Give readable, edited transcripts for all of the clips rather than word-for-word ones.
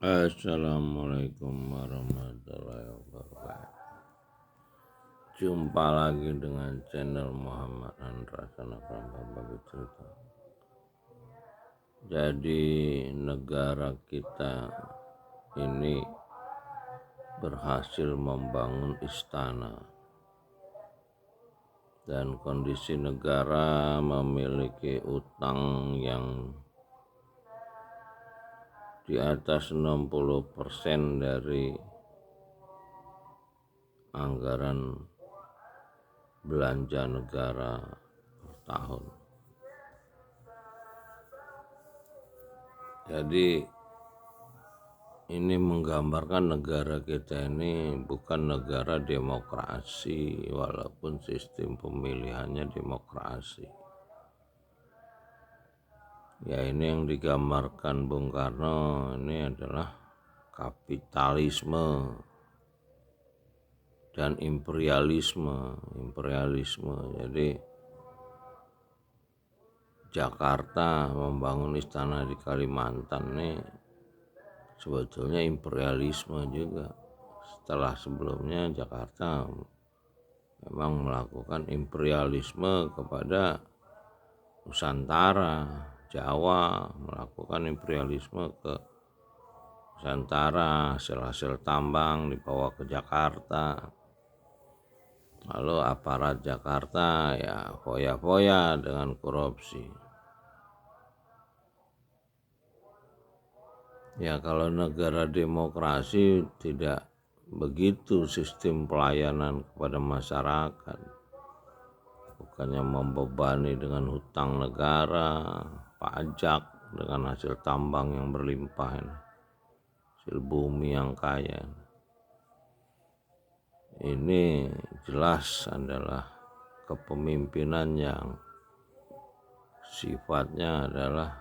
Assalamualaikum warahmatullahi wabarakatuh. Jumpa lagi dengan channel Muhammad Handra Sanabram Bagi Cerita. Jadi negara kita ini berhasil membangun istana, dan kondisi negara memiliki utang yang di atas 60% dari anggaran belanja negara per tahun. Jadi ini menggambarkan negara kita ini bukan negara demokrasi, walaupun sistem pemilihannya demokrasi. Ya, ini yang digambarkan Bung Karno ini adalah kapitalisme dan imperialisme. Jadi Jakarta membangun istana di Kalimantan ini sebetulnya imperialisme juga. Setelah sebelumnya Jakarta memang melakukan imperialisme kepada Nusantara, Jawa melakukan imperialisme ke Nusantara, hasil-hasil tambang dibawa ke Jakarta. Lalu aparat Jakarta ya foya-foya dengan korupsi. Ya, kalau negara demokrasi tidak begitu sistem pelayanan kepada masyarakat. Bukannya membebani dengan hutang negara, pajak, dengan hasil tambang yang berlimpah, hasil bumi yang kaya. Ini jelas adalah kepemimpinan yang sifatnya adalah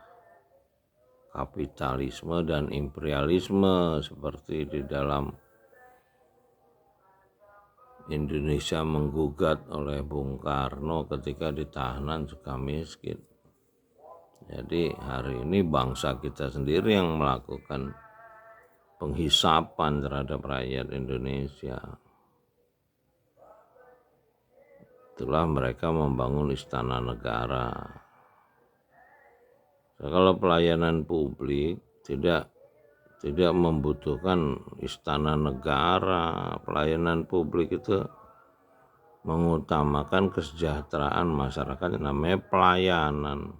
kapitalisme dan imperialisme, seperti di dalam Indonesia menggugat oleh Bung Karno ketika ditahanan Sukamiskin. Jadi hari ini bangsa kita sendiri yang melakukan penghisapan terhadap rakyat Indonesia. Itulah mereka membangun istana negara. Kalau pelayanan publik tidak membutuhkan istana negara. Pelayanan publik itu mengutamakan kesejahteraan masyarakat, namanya pelayanan,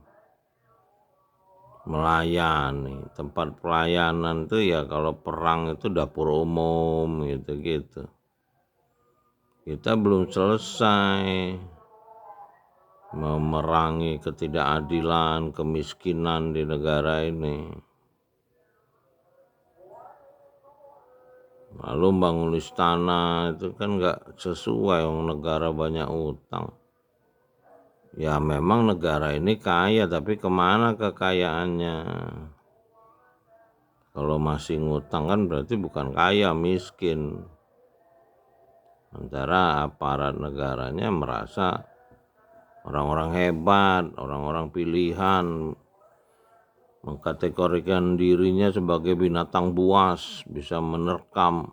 melayani. Tempat pelayanan itu ya kalau perang itu dapur umum gitu. Kita belum selesai memerangi ketidakadilan, kemiskinan di negara ini. Lalu bangun istana itu kan nggak sesuai, negara banyak utang. Ya memang negara ini kaya, tapi kemana kekayaannya? Kalau masih ngutang kan berarti bukan kaya, miskin. Sementara aparat negaranya merasa orang-orang hebat, orang-orang pilihan, mengkategorikan dirinya sebagai binatang buas, bisa menerkam.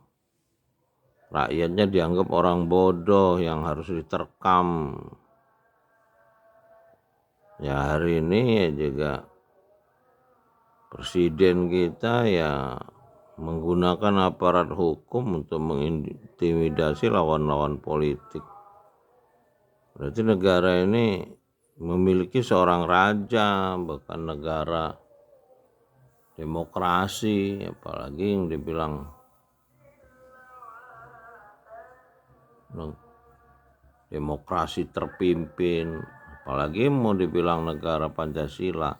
Rakyatnya dianggap orang bodoh yang harus diterkam. Ya hari ini juga presiden kita ya menggunakan aparat hukum untuk mengintimidasi lawan-lawan politik. Berarti negara ini memiliki seorang raja, bukan negara demokrasi, apalagi yang dibilang demokrasi terpimpin, apalagi mau dibilang negara Pancasila.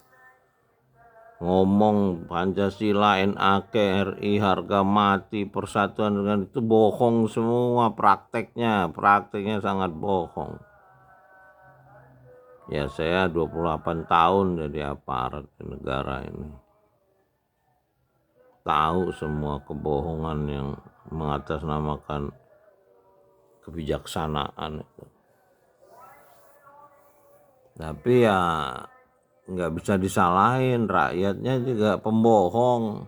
Ngomong Pancasila, NKRI, harga mati, persatuan dengan itu bohong semua prakteknya sangat bohong. Ya saya 28 tahun jadi aparat di negara ini. Tahu semua kebohongan yang mengatasnamakan kebijaksanaan itu. Tapi ya nggak bisa disalahin, rakyatnya juga pembohong.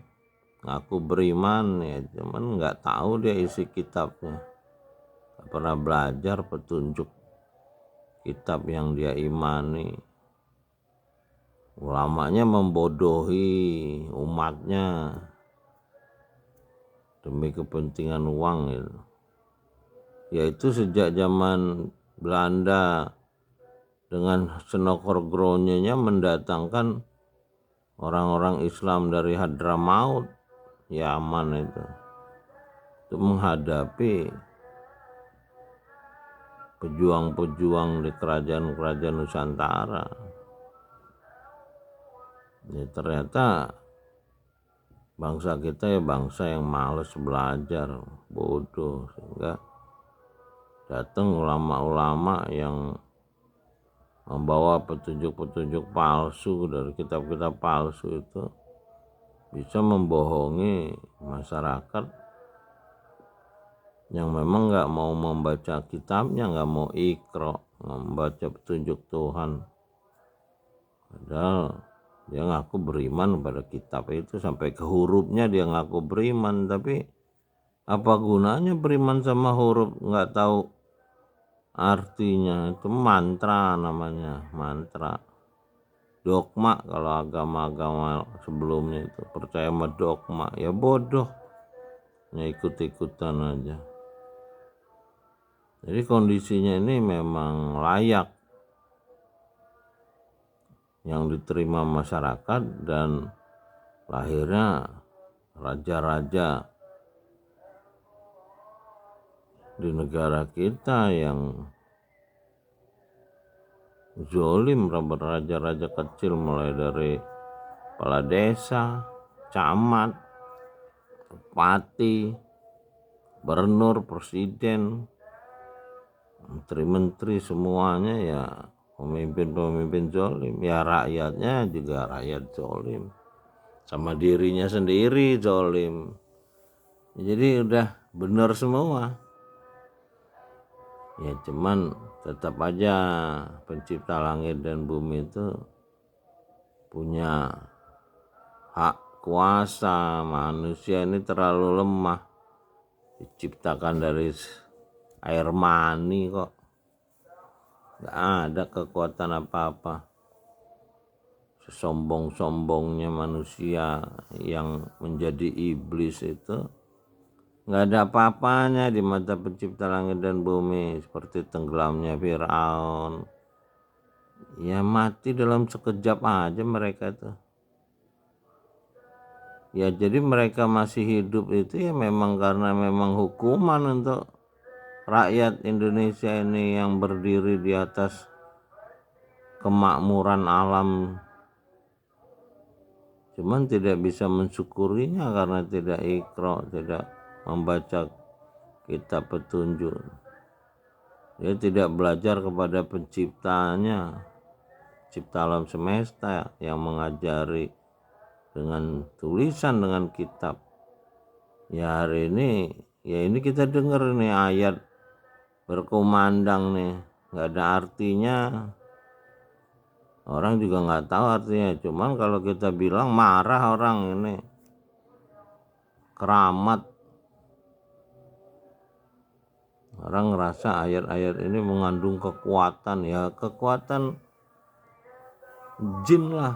ngaku beriman ya, cuman nggak tahu dia isi kitabnya, nggak pernah belajar petunjuk kitab yang dia imani. Ulamanya membodohi umatnya demi kepentingan uang gitu. Yaitu sejak zaman Belanda dengan senokor Gronyenya mendatangkan orang-orang Islam dari Hadramaut, Yaman itu menghadapi pejuang-pejuang di kerajaan-kerajaan Nusantara. Ya, ternyata bangsa kita ya bangsa yang malas belajar, bodoh, sehingga datang ulama-ulama yang membawa petunjuk-petunjuk palsu dari kitab-kitab palsu itu bisa membohongi masyarakat yang memang nggak mau membaca kitabnya, nggak mau iqra, membaca petunjuk Tuhan. Padahal dia ngaku beriman pada kitab itu, sampai ke hurufnya dia ngaku beriman, tapi apa gunanya beriman sama huruf nggak tahu artinya? Itu mantra namanya, mantra. Dogma kalau agama-agama sebelumnya itu percaya sama dogma, ya bodoh, ya ikut-ikutan aja. Jadi kondisinya ini memang layak yang diterima masyarakat, dan lahirnya raja-raja di negara kita yang zolim, raja-raja kecil mulai dari kepala desa, camat, bupati, gubernur, presiden, menteri-menteri, semuanya ya pemimpin-pemimpin zolim. Ya rakyatnya juga rakyat zolim, sama dirinya sendiri zolim. Jadi udah benar semua. Ya cuman tetap aja pencipta langit dan bumi itu punya hak kuasa. Manusia ini terlalu lemah, diciptakan dari air mani kok, gak ada kekuatan apa-apa. Sesombong-sombongnya manusia yang menjadi iblis itu nggak ada apa-apanya di mata pencipta langit dan bumi. Seperti tenggelamnya Firaun, ya mati dalam sekejap aja mereka tuh. Ya jadi mereka masih hidup itu ya memang karena memang hukuman untuk rakyat Indonesia ini yang berdiri di atas kemakmuran alam, cuman tidak bisa mensyukurinya karena tidak iqra, tidak membaca kitab petunjuk. Dia tidak belajar kepada penciptanya, cipta alam semesta yang mengajari dengan tulisan, dengan kitab. Ya hari ini, ya ini kita dengar nih ayat berkumandang nih, nggak ada artinya. Orang juga nggak tahu artinya. Cuman kalau kita bilang marah orang ini, keramat. Orang ngerasa ayat-ayat ini mengandung kekuatan, ya kekuatan jin lah.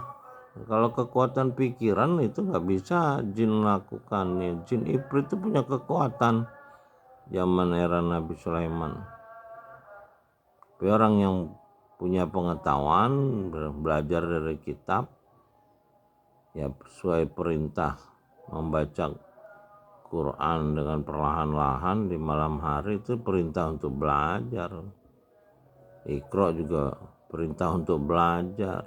Kalau kekuatan pikiran itu nggak bisa jin lakukan. Ya, jin iblis itu punya kekuatan zaman era Nabi Sulaiman. Tapi orang yang punya pengetahuan, belajar dari kitab, ya sesuai perintah membaca Quran dengan perlahan-lahan di malam hari, itu perintah untuk belajar. Iqra juga perintah untuk belajar.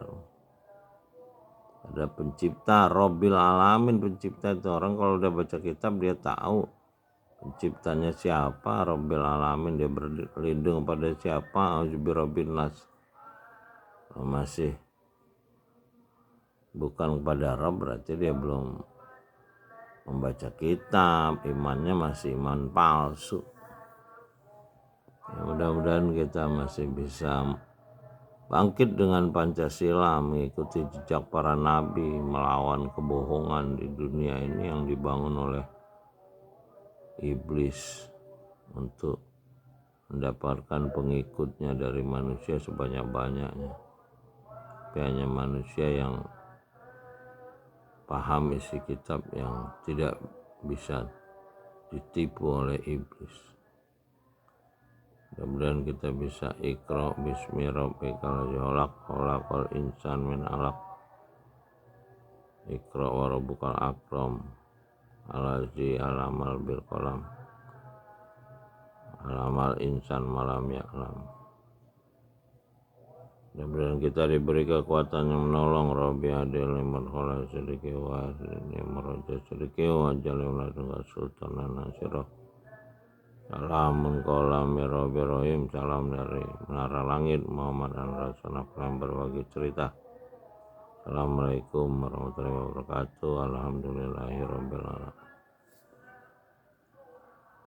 Ada pencipta, Robbil Alamin, pencipta itu. Orang kalau udah baca kitab dia tahu penciptanya siapa, Robbil Alamin, dia berlindung pada siapa, Auzubirobbin nas. Masih bukan kepada Rabb, berarti dia belum membaca kitab, imannya masih iman palsu. Ya, mudah-mudahan kita masih bisa bangkit dengan Pancasila, mengikuti jejak para nabi, melawan kebohongan di dunia ini yang dibangun oleh iblis untuk mendapatkan pengikutnya dari manusia sebanyak-banyaknya. Tapi hanya manusia yang paham isi kitab yang tidak bisa ditipu oleh iblis. Mudah-mudahan kita bisa Iqra bismi rabbikal ladzi khalaq, khalaqal insan min 'alaq. Iqra wa rabbukal akram, allazi 'allamal bil qalam, 'allamal insan malam ya'lam. Mudah-mudahan kita diberi kekuatan yang menolong. Rabbi adil liman khala sediki wa asini maraja sediki wa jalim ladunga sultanan nasirah. Salamun kolami Rabbi Rahim. Salam dari Menara Langit Muhammad Al-Rasul yang berbagi cerita. Assalamualaikum warahmatullahi wabarakatuh. Alhamdulillahirrahmanirrahim.